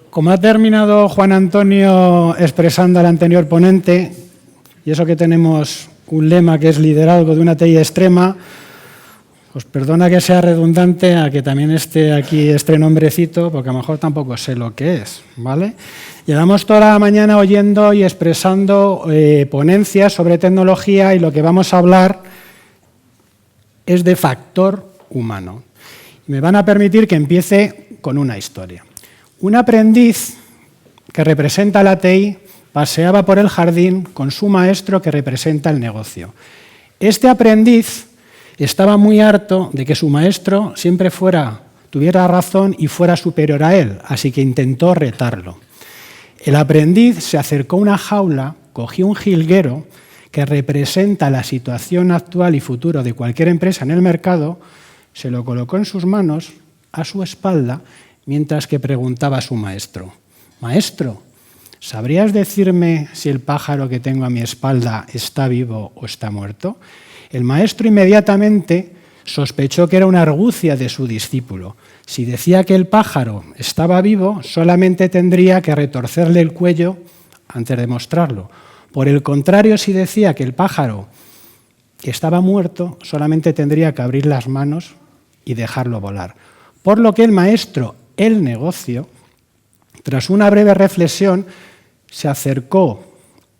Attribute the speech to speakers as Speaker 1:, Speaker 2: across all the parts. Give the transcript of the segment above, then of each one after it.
Speaker 1: Como ha terminado Juan Antonio expresando al anterior ponente, y eso que tenemos un lema que es liderazgo de una TI extrema, pues perdona que sea redundante a que también esté aquí este nombrecito, porque a lo mejor tampoco sé lo que es, ¿vale? Llevamos toda la mañana oyendo y expresando ponencias sobre tecnología y lo que vamos a hablar es de factor humano. Me van a permitir que empiece con una historia. Un aprendiz que representa la TI paseaba por el jardín con su maestro que representa el negocio. Este aprendiz estaba muy harto de que su maestro siempre tuviera razón y fuera superior a él, así que intentó retarlo. El aprendiz se acercó a una jaula, cogió un jilguero que representa la situación actual y futuro de cualquier empresa en el mercado, se lo colocó en sus manos, a su espalda, mientras que preguntaba a su maestro: «Maestro, ¿sabrías decirme si el pájaro que tengo a mi espalda está vivo o está muerto?». El maestro inmediatamente sospechó que era una argucia de su discípulo. Si decía que el pájaro estaba vivo, solamente tendría que retorcerle el cuello antes de mostrarlo. Por el contrario, si decía que el pájaro estaba muerto, solamente tendría que abrir las manos y dejarlo volar. Por lo que el maestro, el negocio, tras una breve reflexión, se acercó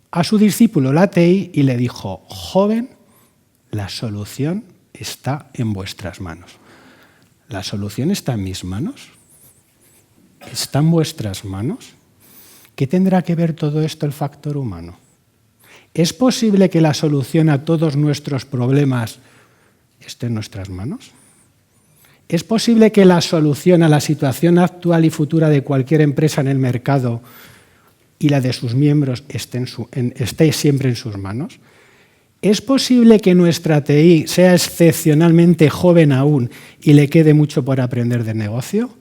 Speaker 1: a su discípulo, la TI, y le dijo: «Joven, la solución está en vuestras manos». ¿La solución está en mis manos? ¿Está en vuestras manos? ¿Qué tendrá que ver todo esto el factor humano? ¿Es posible que la solución a todos nuestros problemas esté en nuestras manos? ¿Es posible que la solución a la situación actual y futura de cualquier empresa en el mercado y la de sus miembros esté siempre en sus manos? ¿Es posible que nuestra TI sea excepcionalmente joven aún y le quede mucho por aprender de negocio?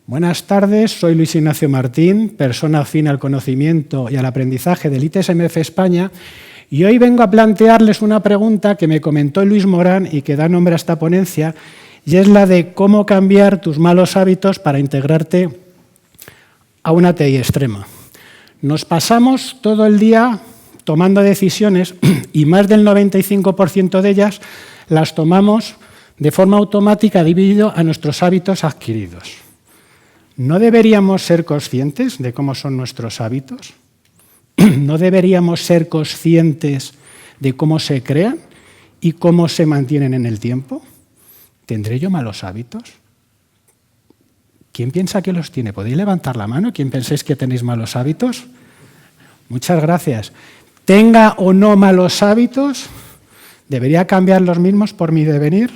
Speaker 1: Buenas tardes, soy Luis Ignacio Martín, persona afín al conocimiento y al aprendizaje del ITSMF España, y hoy vengo a plantearles una pregunta que me comentó Luis Morán y que da nombre a esta ponencia, y es la de cómo cambiar tus malos hábitos para integrarte a una TI extrema. Nos pasamos todo el día tomando decisiones y más del 95% de ellas las tomamos de forma automática debido a nuestros hábitos adquiridos. ¿No deberíamos ser conscientes de cómo son nuestros hábitos? ¿No deberíamos ser conscientes de cómo se crean y cómo se mantienen en el tiempo? ¿Tendré yo malos hábitos? ¿Quién piensa que los tiene? ¿Podéis levantar la mano? ¿Quién pensáis que tenéis malos hábitos? Muchas gracias. Tenga o no malos hábitos, ¿debería cambiar los mismos por mi devenir?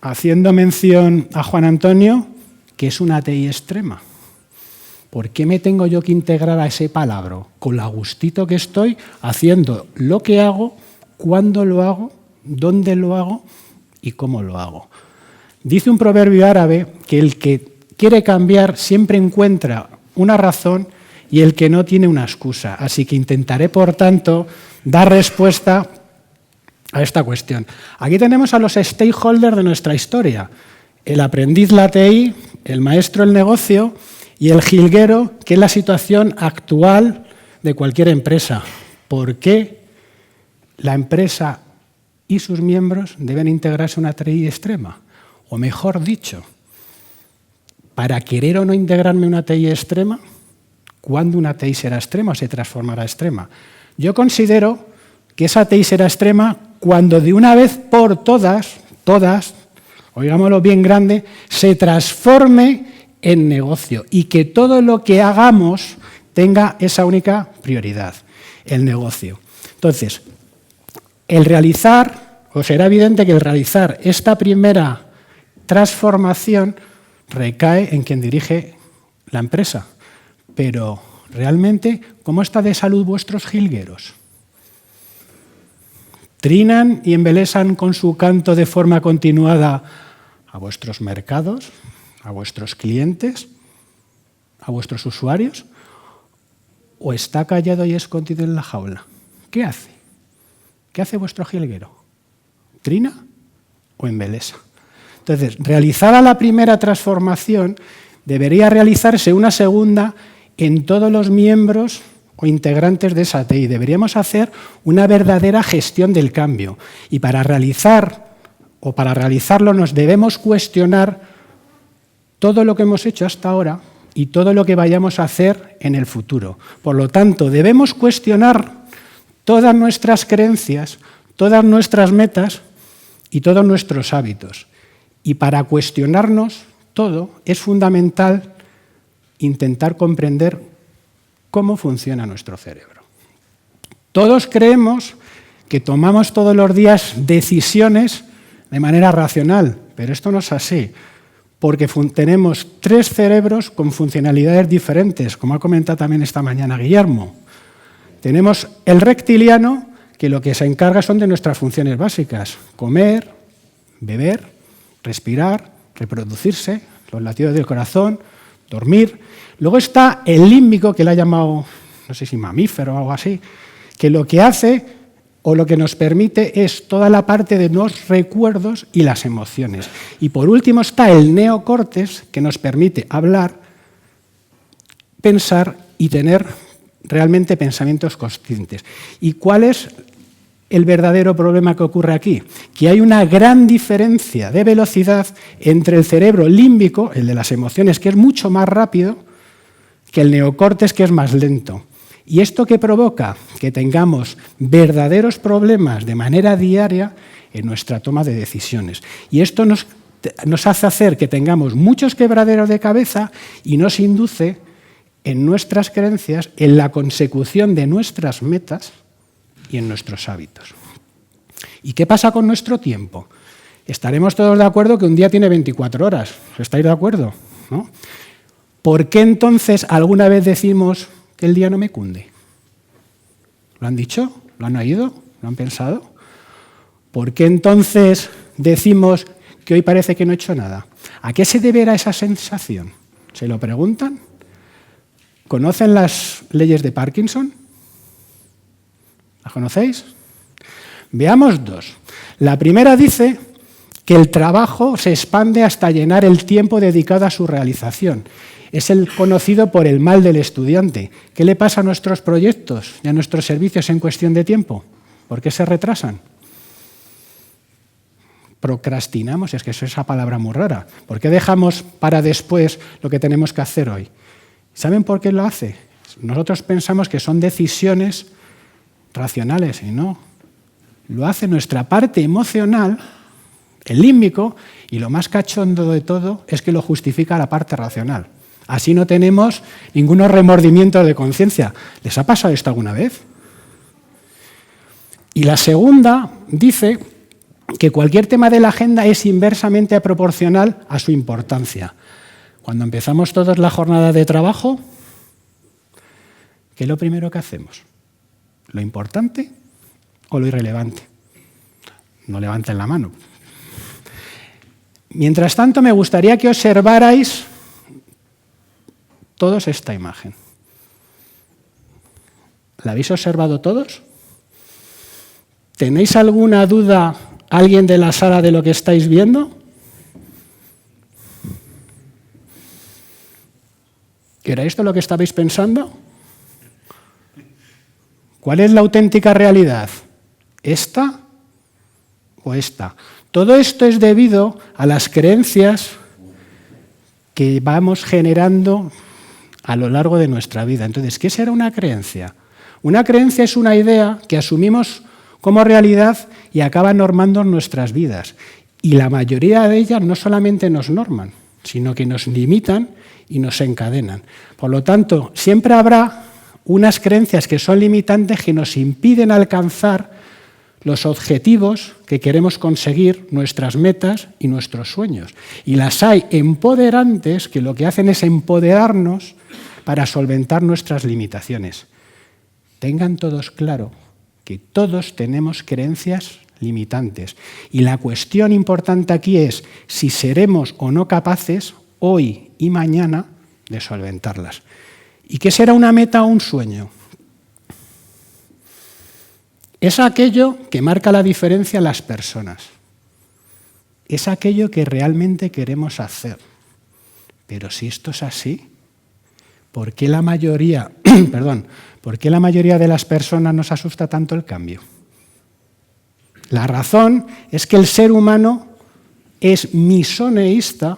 Speaker 1: Haciendo mención a Juan Antonio, que es una TI extrema. ¿Por qué me tengo yo que integrar a ese palabra? Con lo a gustito que estoy haciendo lo que hago, cuándo lo hago, dónde lo hago y cómo lo hago. Dice un proverbio árabe que el que quiere cambiar siempre encuentra una razón y el que no tiene una excusa. Así que intentaré, por tanto, dar respuesta a esta cuestión. Aquí tenemos a los stakeholders de nuestra historia: el aprendiz, la TI, el maestro, el negocio, y el jilguero, que es la situación actual de cualquier empresa. ¿Por qué la empresa y sus miembros deben integrarse a una TI extrema? O mejor dicho, para querer o no integrarme a una TI extrema, ¿cuándo una TI será extrema o se transformará extrema? Yo considero que esa TI será extrema cuando de una vez por todas, oigámoslo bien grande, se transforme en negocio y que todo lo que hagamos tenga esa única prioridad, el negocio. Entonces, será evidente que el realizar esta primera transformación recae en quien dirige la empresa. Pero, realmente, ¿cómo está de salud vuestros jilgueros? ¿Trinan y embelesan con su canto de forma continuada a vuestros mercados, a vuestros clientes, a vuestros usuarios? ¿O está callado y escondido en la jaula? ¿Qué hace? ¿Qué hace vuestro jilguero? ¿Trina o embelesa? Entonces, realizada la primera transformación, debería realizarse una segunda en todos los miembros o integrantes de esa TI. Deberíamos hacer una verdadera gestión del cambio. Y para realizarlo nos debemos cuestionar todo lo que hemos hecho hasta ahora y todo lo que vayamos a hacer en el futuro. Por lo tanto, debemos cuestionar todas nuestras creencias, todas nuestras metas y todos nuestros hábitos. Y para cuestionarnos todo es fundamental intentar comprender cómo funciona nuestro cerebro. Todos creemos que tomamos todos los días decisiones de manera racional, pero esto no es así, porque tenemos 3 cerebros con funcionalidades diferentes, como ha comentado también esta mañana Guillermo. Tenemos el reptiliano, que lo que se encarga son de nuestras funciones básicas: comer, beber, respirar, reproducirse, los latidos del corazón, dormir. Luego está el límbico, que le ha llamado, no sé si mamífero o algo así, que lo que hace o lo que nos permite es toda la parte de los recuerdos y las emociones. Y por último está el neocórtex, que nos permite hablar, pensar y tener realmente pensamientos conscientes. ¿Y cuál es el verdadero problema que ocurre aquí? Que hay una gran diferencia de velocidad entre el cerebro límbico, el de las emociones, que es mucho más rápido, que el neocórtex, que es más lento. ¿Y esto qué provoca? Que tengamos verdaderos problemas de manera diaria en nuestra toma de decisiones. Y esto nos hace hacer que tengamos muchos quebraderos de cabeza y nos induce en nuestras creencias, en la consecución de nuestras metas y en nuestros hábitos. ¿Y qué pasa con nuestro tiempo? Estaremos todos de acuerdo que un día tiene 24 horas. ¿Estáis de acuerdo? ¿No? ¿Por qué entonces alguna vez decimos que el día no me cunde? ¿Lo han dicho? ¿Lo han oído? ¿Lo han pensado? ¿Por qué entonces decimos que hoy parece que no he hecho nada? ¿A qué se deberá esa sensación? ¿Se lo preguntan? ¿Conocen las leyes de Parkinson? ¿Las conocéis? Veamos 2. La primera dice que el trabajo se expande hasta llenar el tiempo dedicado a su realización. Es el conocido por el mal del estudiante. ¿Qué le pasa a nuestros proyectos y a nuestros servicios en cuestión de tiempo? ¿Por qué se retrasan? Procrastinamos, es que eso es esa palabra muy rara. ¿Por qué dejamos para después lo que tenemos que hacer hoy? ¿Saben por qué lo hace? Nosotros pensamos que son decisiones racionales y no. Lo hace nuestra parte emocional, el límbico, y lo más cachondo de todo es que lo justifica la parte racional. Así no tenemos ningún remordimiento de conciencia. ¿Les ha pasado esto alguna vez? Y la segunda dice que cualquier tema de la agenda es inversamente proporcional a su importancia. Cuando empezamos todos la jornada de trabajo, ¿qué es lo primero que hacemos? ¿Lo importante o lo irrelevante? No levanten la mano. Mientras tanto, me gustaría que observarais todos esta imagen. ¿La habéis observado todos? ¿Tenéis alguna duda, alguien de la sala, de lo que estáis viendo? ¿Era esto lo que estabais pensando? ¿Cuál es la auténtica realidad? ¿Esta o esta? Todo esto es debido a las creencias que vamos generando a lo largo de nuestra vida. Entonces, ¿qué será una creencia? Una creencia es una idea que asumimos como realidad y acaba normando nuestras vidas. Y la mayoría de ellas no solamente nos norman, sino que nos limitan y nos encadenan. Por lo tanto, siempre habrá unas creencias que son limitantes que nos impiden alcanzar los objetivos que queremos conseguir, nuestras metas y nuestros sueños. Y las hay empoderantes que lo que hacen es empoderarnos para solventar nuestras limitaciones. Tengan todos claro que todos tenemos creencias limitantes. Y la cuestión importante aquí es si seremos o no capaces, hoy y mañana, de solventarlas. ¿Y qué será una meta o un sueño? Es aquello que marca la diferencia en las personas. Es aquello que realmente queremos hacer. pero si esto es así, ¿por qué la mayoría, ¿por qué la mayoría de las personas nos asusta tanto el cambio? La razón es que el ser humano es misoneísta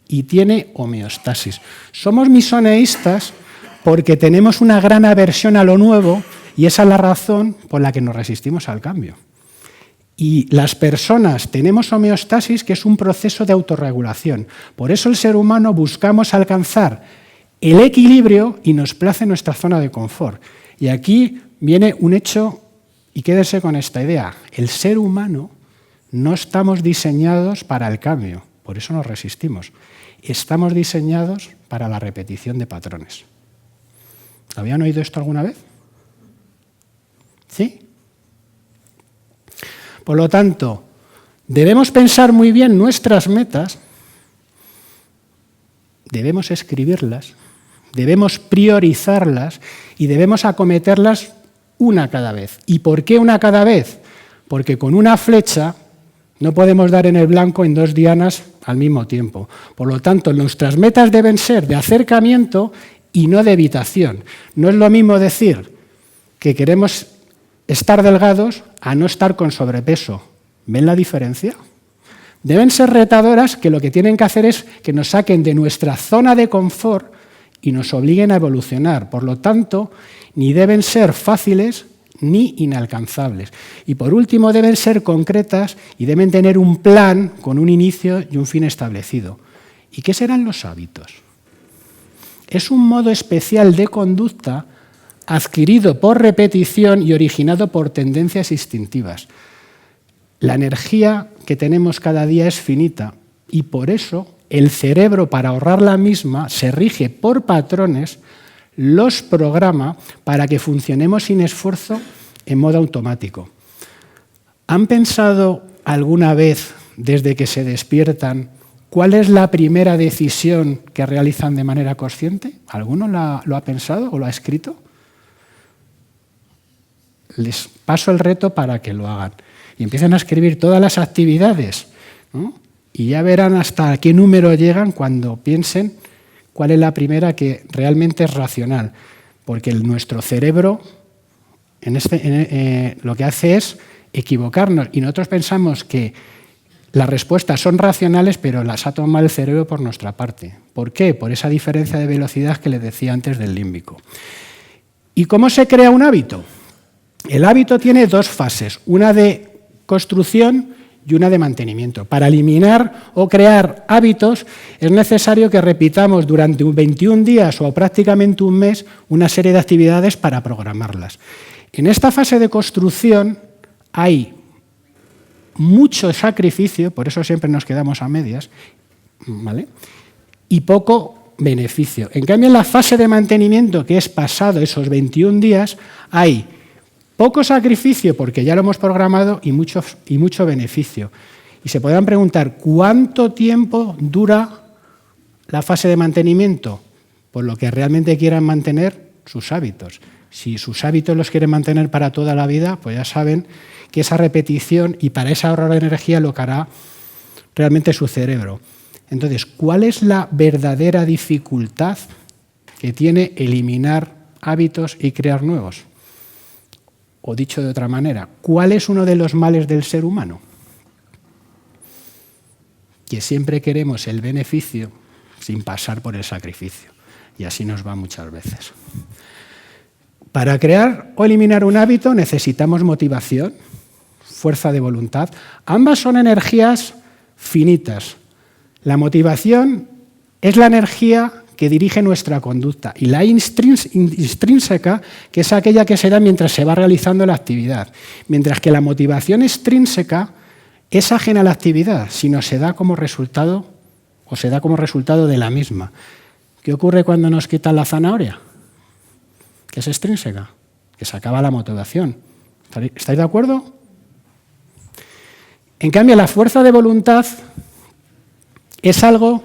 Speaker 1: y tiene homeostasis. Somos misoneístas porque tenemos una gran aversión a lo nuevo y esa es la razón por la que nos resistimos al cambio. Y las personas tenemos homeostasis, que es un proceso de autorregulación. Por eso el ser humano buscamos alcanzar el equilibrio y nos place nuestra zona de confort. Y aquí viene un hecho, y quédese con esta idea. El ser humano no estamos diseñados para el cambio, por eso nos resistimos. Estamos diseñados para la repetición de patrones. ¿Habían oído esto alguna vez? ¿Sí? Por lo tanto, debemos pensar muy bien nuestras metas, debemos escribirlas, debemos priorizarlas y debemos acometerlas una cada vez. ¿Y por qué una cada vez? Porque con una flecha no podemos dar en el blanco en 2 dianas al mismo tiempo. Por lo tanto, nuestras metas deben ser de acercamiento y no de evitación. No es lo mismo decir que queremos estar delgados a no estar con sobrepeso. ¿Ven la diferencia? Deben ser retadoras que lo que tienen que hacer es que nos saquen de nuestra zona de confort y nos obliguen a evolucionar. Por lo tanto, ni deben ser fáciles ni inalcanzables. Y por último, deben ser concretas y deben tener un plan con un inicio y un fin establecido. ¿Y qué serán los hábitos? Es un modo especial de conducta adquirido por repetición y originado por tendencias instintivas. La energía que tenemos cada día es finita y por eso el cerebro, para ahorrar la misma, se rige por patrones, los programa para que funcionemos sin esfuerzo en modo automático. ¿Han pensado alguna vez, desde que se despiertan, cuál es la primera decisión que realizan de manera consciente? ¿Alguno lo ha pensado o lo ha escrito? Les paso el reto para que lo hagan. Y empiecen a escribir todas las actividades, ¿no? Y ya verán hasta qué número llegan cuando piensen cuál es la primera que realmente es racional. Porque nuestro cerebro lo que hace es equivocarnos. Y nosotros pensamos que las respuestas son racionales, pero las ha tomado el cerebro por nuestra parte. ¿Por qué? Por esa diferencia de velocidad que les decía antes del límbico. ¿Y cómo se crea un hábito? El hábito tiene 2 fases, una de construcción y una de mantenimiento. Para eliminar o crear hábitos es necesario que repitamos durante 21 días o prácticamente un mes una serie de actividades para programarlas. En esta fase de construcción hay mucho sacrificio, por eso siempre nos quedamos a medias, ¿vale? Y poco beneficio. En cambio, en la fase de mantenimiento, que es pasado esos 21 días, hay poco sacrificio porque ya lo hemos programado y mucho beneficio. Y se podrán preguntar, ¿cuánto tiempo dura la fase de mantenimiento? Por lo que realmente quieran mantener sus hábitos. Si sus hábitos los quieren mantener para toda la vida, pues ya saben que esa repetición y para esa ahorrar de energía lo que hará realmente su cerebro. Entonces, ¿cuál es la verdadera dificultad que tiene eliminar hábitos y crear nuevos? O dicho de otra manera, ¿cuál es uno de los males del ser humano? Que siempre queremos el beneficio sin pasar por el sacrificio. Y así nos va muchas veces. Para crear o eliminar un hábito necesitamos motivación, fuerza de voluntad. Ambas son energías finitas. La motivación es la energía que dirige nuestra conducta y la intrínseca, que es aquella que se da mientras se va realizando la actividad. Mientras que la motivación extrínseca es ajena a la actividad, sino se da como resultado de la misma. ¿Qué ocurre cuando nos quitan la zanahoria? Que es extrínseca, que se acaba la motivación. ¿Estáis de acuerdo? En cambio, la fuerza de voluntad es algo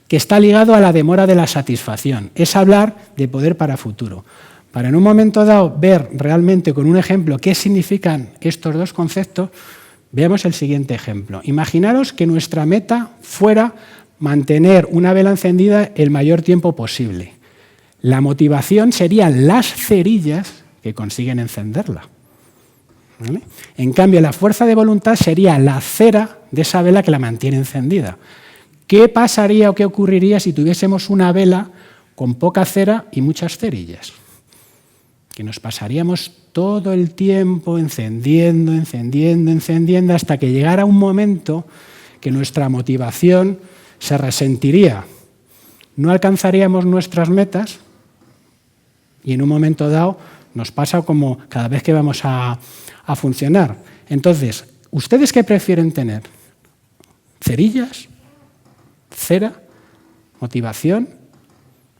Speaker 1: que está ligado a la demora de la satisfacción. Es hablar de poder para futuro. Para en un momento dado ver realmente con un ejemplo qué significan estos 2 conceptos, veamos el siguiente ejemplo. Imaginaros que nuestra meta fuera mantener una vela encendida el mayor tiempo posible. La motivación serían las cerillas que consiguen encenderla. ¿Vale? En cambio, la fuerza de voluntad sería la cera de esa vela que la mantiene encendida. ¿Qué pasaría o qué ocurriría si tuviésemos una vela con poca cera y muchas cerillas? Que nos pasaríamos todo el tiempo encendiendo, hasta que llegara un momento que nuestra motivación se resentiría. No alcanzaríamos nuestras metas y en un momento dado nos pasa como cada vez que vamos a funcionar. Entonces, ¿ustedes qué prefieren tener? ¿Cerillas? ¿Cera? ¿Motivación?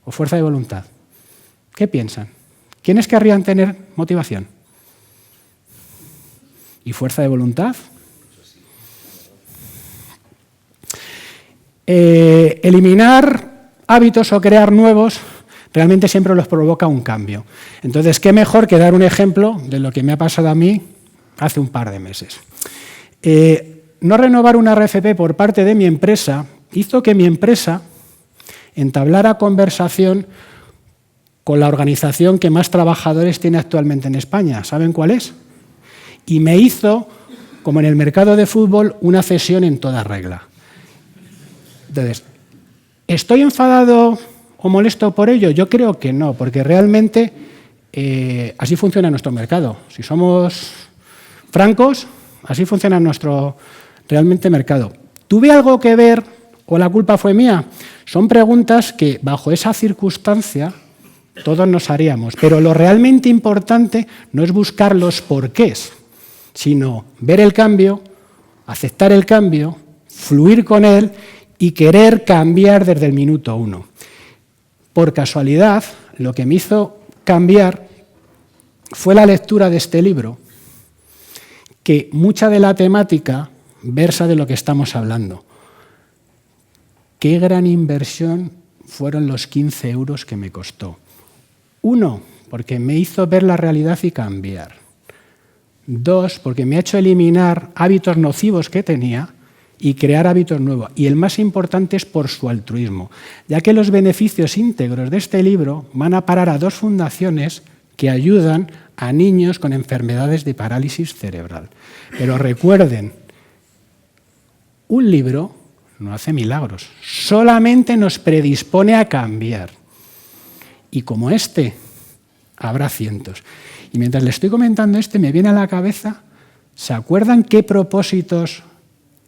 Speaker 1: ¿O fuerza de voluntad? ¿Qué piensan? ¿Quiénes querrían tener motivación? ¿Y fuerza de voluntad? Eliminar hábitos o crear nuevos realmente siempre los provoca un cambio. Entonces, ¿qué mejor que dar un ejemplo de lo que me ha pasado a mí hace un par de meses? No renovar una RFP por parte de mi empresa hizo que mi empresa entablara conversación con la organización que más trabajadores tiene actualmente en España. ¿Saben cuál es? Y me hizo, como en el mercado de fútbol, una cesión en toda regla. Entonces, ¿estoy enfadado o molesto por ello? Yo creo que no, porque realmente así funciona nuestro mercado. Si somos francos, así funciona nuestro realmente mercado. ¿Tuve algo que ver o la culpa fue mía? Son preguntas que bajo esa circunstancia todos nos haríamos, pero lo realmente importante no es buscar los porqués, sino ver el cambio, aceptar el cambio, fluir con él y querer cambiar desde el minuto uno. Por casualidad, lo que me hizo cambiar fue la lectura de este libro, que mucha de la temática versa de lo que estamos hablando. Qué gran inversión fueron los 15 euros que me costó. 1, porque me hizo ver la realidad y cambiar. 2, porque me ha hecho eliminar hábitos nocivos que tenía y crear hábitos nuevos. Y el más importante es por su altruismo, ya que los beneficios íntegros de este libro van a parar a 2 fundaciones que ayudan a niños con enfermedades de parálisis cerebral. Pero recuerden, un libro no hace milagros, solamente nos predispone a cambiar. Y como este, habrá cientos. Y mientras le estoy comentando me viene a la cabeza, ¿se acuerdan qué propósitos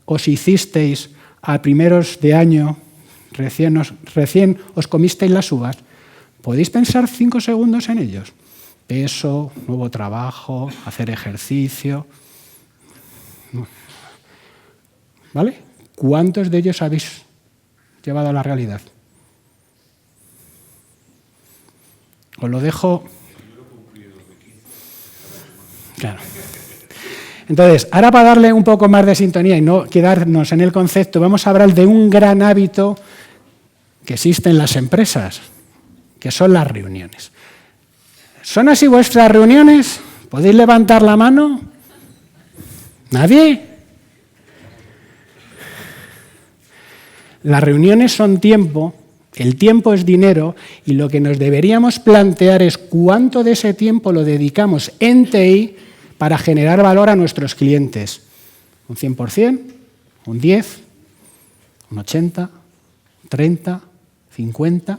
Speaker 1: os hicisteis a primeros de año, recién os comisteis las uvas? ¿Podéis pensar 5 segundos en ellos? Peso, nuevo trabajo, hacer ejercicio. ¿Vale? ¿Cuántos de ellos habéis llevado a la realidad? Os lo dejo. Claro. Entonces, ahora para darle un poco más de sintonía y no quedarnos en el concepto, vamos a hablar de un gran hábito que existe en las empresas, que son las reuniones. ¿Son así vuestras reuniones? ¿Podéis levantar la mano? ¿Nadie? Las reuniones son tiempo, el tiempo es dinero y lo que nos deberíamos plantear es cuánto de ese tiempo lo dedicamos en TI para generar valor a nuestros clientes. ¿Un 100%? ¿Un 10%? ¿Un 80%? ¿30%? ¿50%?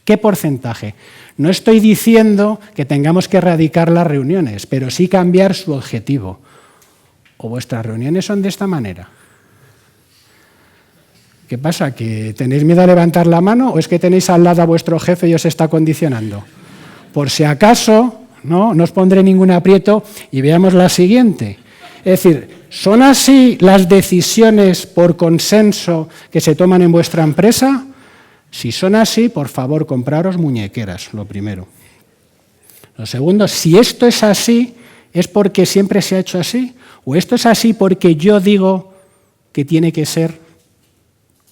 Speaker 1: ¿Qué porcentaje? No estoy diciendo que tengamos que erradicar las reuniones, pero sí cambiar su objetivo. ¿O vuestras reuniones son de esta manera? ¿Qué pasa? ¿Que tenéis miedo a levantar la mano o es que tenéis al lado a vuestro jefe y os está condicionando? Por si acaso, no os pondré ningún aprieto y veamos la siguiente. Es decir, ¿son así las decisiones por consenso que se toman en vuestra empresa? Si son así, por favor, compraros muñequeras, lo primero. Lo segundo, si esto es así, ¿es porque siempre se ha hecho así? ¿O esto es así porque yo digo que tiene que ser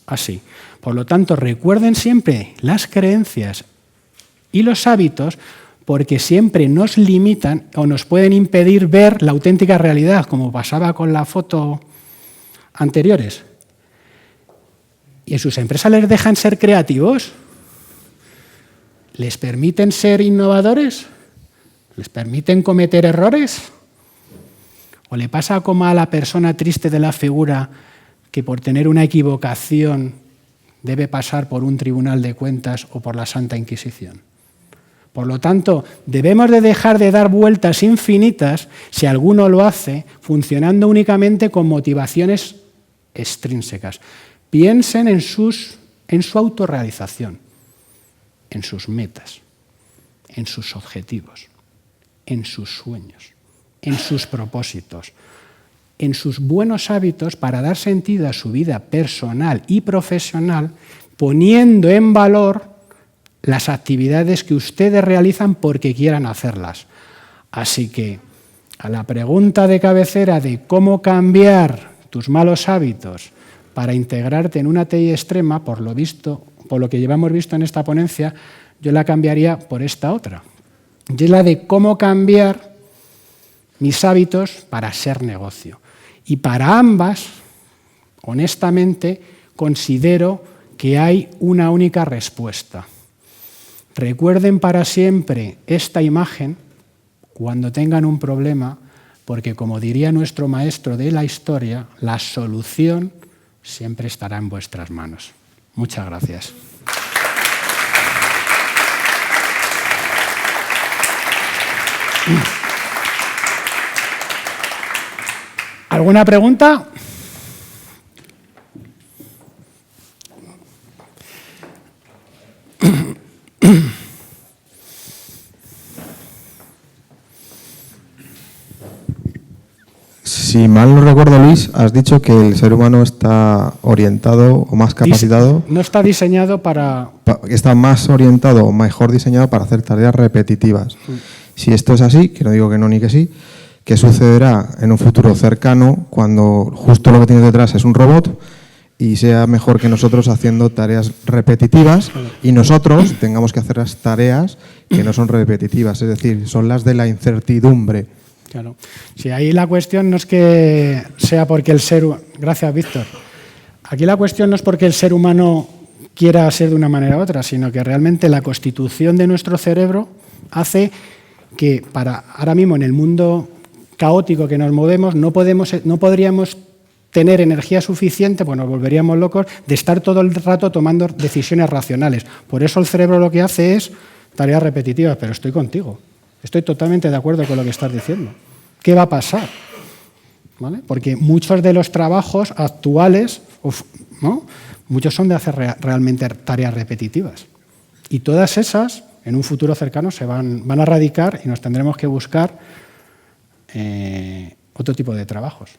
Speaker 1: así? Por lo tanto, recuerden siempre las creencias y los hábitos porque siempre nos limitan o nos pueden impedir ver la auténtica realidad, como pasaba con la foto anteriores. ¿Y en sus empresas les dejan ser creativos? ¿Les permiten ser innovadores? ¿Les permiten cometer errores? ¿O le pasa como a la persona triste de la figura que por tener una equivocación debe pasar por un tribunal de cuentas o por la Santa Inquisición? Por lo tanto, debemos de dejar de dar vueltas infinitas, si alguno lo hace, funcionando únicamente con motivaciones extrínsecas. Piensen en su autorrealización, en sus metas, en sus objetivos, en sus sueños, en sus propósitos, en sus buenos hábitos para dar sentido a su vida personal y profesional, poniendo en valor las actividades que ustedes realizan porque quieran hacerlas. Así que, a la pregunta de cabecera de cómo cambiar tus malos hábitos para integrarte en una TI extrema, por lo que llevamos visto en esta ponencia, yo la cambiaría por esta otra. Y es la de cómo cambiar mis hábitos para ser negocio. Y para ambas, honestamente, considero que hay una única respuesta. Recuerden para siempre esta imagen cuando tengan un problema, porque como diría nuestro maestro de la historia, la solución siempre estará en vuestras manos. Muchas gracias. ¿Alguna pregunta?
Speaker 2: Si mal no recuerdo, Luis, has dicho que el ser humano está orientado o más capacitado...
Speaker 1: No está diseñado para...
Speaker 2: Está más orientado o mejor diseñado para hacer tareas repetitivas. Sí. Si esto es así, que no digo que no ni que sí, ¿qué sucederá en un futuro cercano cuando justo lo que tienes detrás es un robot y sea mejor que nosotros haciendo tareas repetitivas y nosotros tengamos que hacer las tareas que no son repetitivas, es decir, son las de la incertidumbre?
Speaker 1: Claro. Sí, ahí la cuestión no es que sea porque el ser... Gracias, Víctor. Aquí la cuestión no es porque el ser humano quiera ser de una manera u otra, sino que realmente la constitución de nuestro cerebro hace que ahora mismo en el mundo caótico que nos movemos no podríamos tener energía suficiente, pues nos volveríamos locos, de estar todo el rato tomando decisiones racionales. Por eso el cerebro lo que hace es tareas repetitivas, pero estoy contigo. Estoy totalmente de acuerdo con lo que estás diciendo. ¿Qué va a pasar? ¿Vale? Porque muchos de los trabajos actuales, ¿no? Muchos son de hacer realmente tareas repetitivas. Y todas esas, en un futuro cercano, se van a erradicar y nos tendremos que buscar otro tipo de trabajos.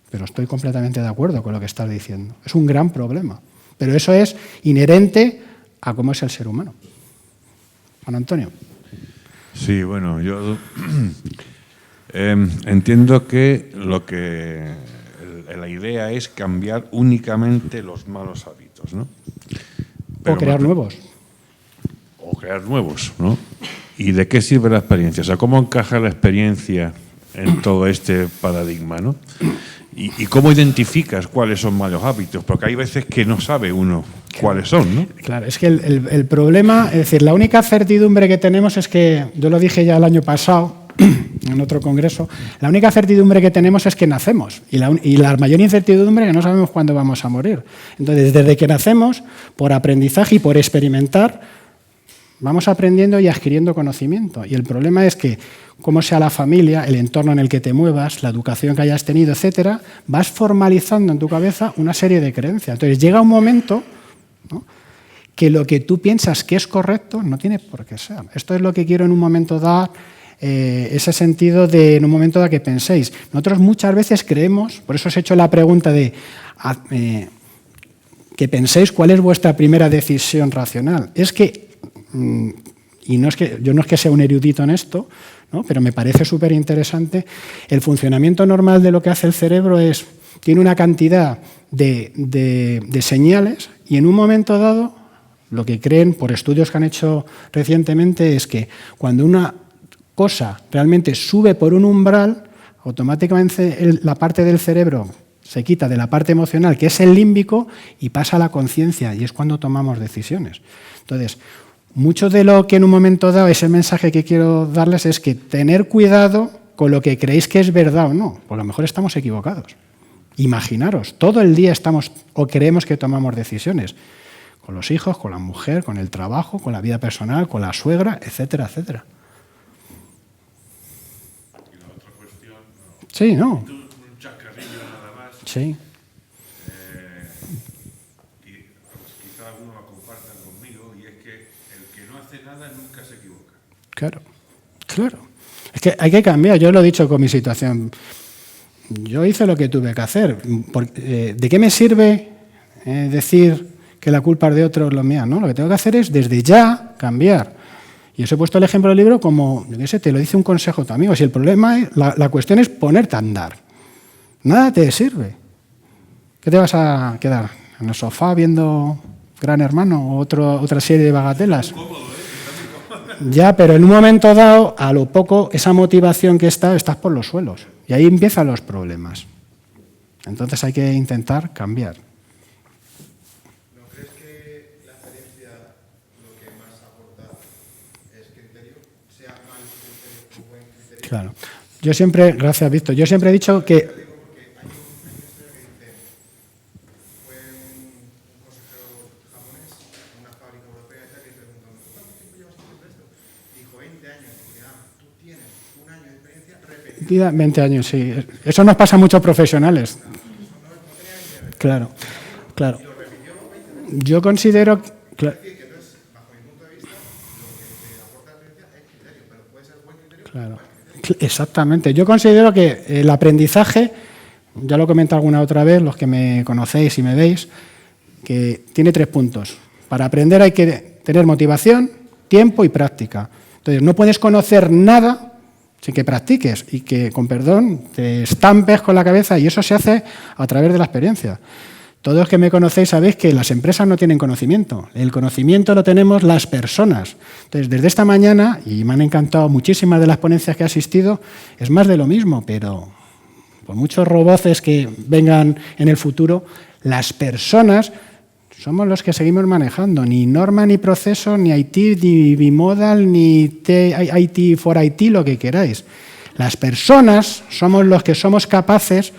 Speaker 1: Pero estoy completamente de acuerdo con lo que estás diciendo. Es un gran problema. Pero eso es inherente a cómo es el ser humano. Juan Antonio.
Speaker 3: Sí, bueno, yo entiendo que la idea es cambiar únicamente los malos hábitos, ¿no?
Speaker 1: Pero o crear nuevos.
Speaker 3: O crear nuevos, ¿no? ¿Y de qué sirve la experiencia? O sea, ¿cómo encaja la experiencia en todo este paradigma, ¿no? ¿Y cómo identificas cuáles son malos hábitos? Porque hay veces que no sabe uno cuáles son, ¿no?
Speaker 1: Claro, es que el problema, es decir, la única certidumbre que tenemos es que, yo lo dije ya el año pasado, en otro congreso, la única certidumbre que tenemos es que nacemos y la mayor incertidumbre es que no sabemos cuándo vamos a morir. Entonces, desde que nacemos, por aprendizaje y por experimentar, vamos aprendiendo y adquiriendo conocimiento. Y el problema es que, como sea la familia, el entorno en el que te muevas, la educación que hayas tenido, etcétera, vas formalizando en tu cabeza una serie de creencias. Entonces, llega un momento, ¿no?, que lo que tú piensas que es correcto no tiene por qué ser. Esto es lo que quiero en un momento dar, ese sentido de en un momento dado que penséis. Nosotros muchas veces creemos, por eso os he hecho la pregunta de que penséis cuál es vuestra primera decisión racional. Es que, y no es que yo no es que sea un erudito en esto, ¿no?, pero me parece súper interesante, el funcionamiento normal de lo que hace el cerebro tiene una cantidad de señales y en un momento dado lo que creen por estudios que han hecho recientemente es que cuando una cosa realmente sube por un umbral, automáticamente la parte del cerebro se quita de la parte emocional, que es el límbico, y pasa a la conciencia, y es cuando tomamos decisiones. Entonces, mucho de lo que en un momento dado, ese mensaje que quiero darles es que tener cuidado con lo que creéis que es verdad o no, porque a lo mejor estamos equivocados. Imaginaros, todo el día estamos o creemos que tomamos decisiones, con los hijos, con la mujer, con el trabajo, con la vida personal, con la suegra, etcétera, etcétera.
Speaker 3: Y la otra cuestión, ¿no?
Speaker 1: Sí, ¿no?
Speaker 3: Un chascarrillo nada más.
Speaker 1: Sí.
Speaker 3: Y quizá algunos lo compartan conmigo, y es que el que no hace nada nunca se equivoca.
Speaker 1: Claro, claro. Es que hay que cambiar, yo lo he dicho con mi situación. Yo hice lo que tuve que hacer. ¿De qué me sirve decir que la culpa es de otros, lo mía? ¿No? Lo que tengo que hacer es desde ya cambiar. Y os he puesto el ejemplo del libro como, yo qué sé, te lo dice un consejo tu amigo. Si el problema es, la cuestión es ponerte a andar. Nada te sirve. ¿Qué te vas a quedar? ¿En el sofá viendo Gran Hermano o otra serie de bagatelas? Ya, pero en un momento dado, a lo poco, esa motivación que estás por los suelos. Y ahí empiezan los problemas. Entonces hay que intentar cambiar.
Speaker 2: ¿No crees que la experiencia lo que más aporta es criterio? Sea mal criterio o buen criterio.
Speaker 1: Claro. Yo siempre, gracias Víctor, yo siempre he dicho que...
Speaker 2: Dijo 20 años, tú tienes un año de experiencia repetida.
Speaker 1: 20 años, sí. Eso nos pasa a muchos profesionales. Claro, claro. Yo considero... Claro, exactamente. Yo considero que el aprendizaje, ya lo comenté alguna otra vez, los que me conocéis y me veis, que tiene 3 puntos. Para aprender hay que tener motivación, tiempo y práctica. Entonces, no puedes conocer nada sin que practiques y que, con perdón, te estampes con la cabeza, y eso se hace a través de la experiencia. Todos los que me conocéis sabéis que las empresas no tienen conocimiento. El conocimiento lo tenemos las personas. Entonces, desde esta mañana, y me han encantado muchísimas de las ponencias que he asistido, es más de lo mismo, pero por muchos roboces que vengan en el futuro, las personas somos los que seguimos manejando. Ni norma, ni proceso, ni IT, ni bimodal, ni IT for IT, lo que queráis. Las personas somos los que somos capaces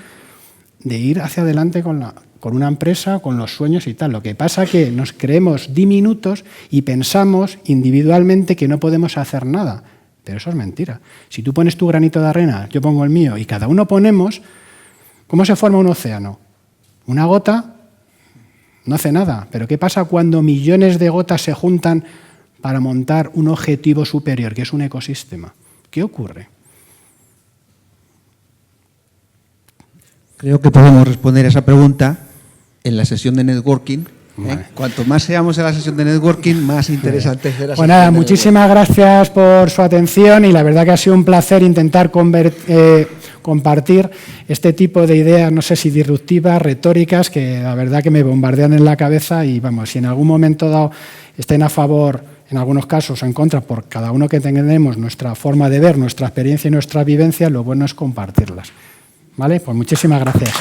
Speaker 1: de ir hacia adelante con una empresa, con los sueños y tal. Lo que pasa es que nos creemos diminutos y pensamos individualmente que no podemos hacer nada. Pero eso es mentira. Si tú pones tu granito de arena, yo pongo el mío, y cada uno ponemos, ¿cómo se forma un océano? Una gota no hace nada. Pero ¿qué pasa cuando millones de gotas se juntan para montar un objetivo superior, que es un ecosistema? ¿Qué ocurre?
Speaker 4: Creo que podemos responder a esa pregunta en la sesión de networking.
Speaker 1: Vale.
Speaker 4: Cuanto más seamos en la sesión de networking, más interesante será.
Speaker 1: Pues nada, muchísimas gracias por su atención, y la verdad que ha sido un placer intentar compartir este tipo de ideas, no sé si disruptivas, retóricas, que la verdad que me bombardean en la cabeza, y vamos, si en algún momento dado estén a favor, en algunos casos o en contra, por cada uno que tenemos nuestra forma de ver, nuestra experiencia y nuestras vivencias, lo bueno es compartirlas. ¿Vale? Pues muchísimas gracias.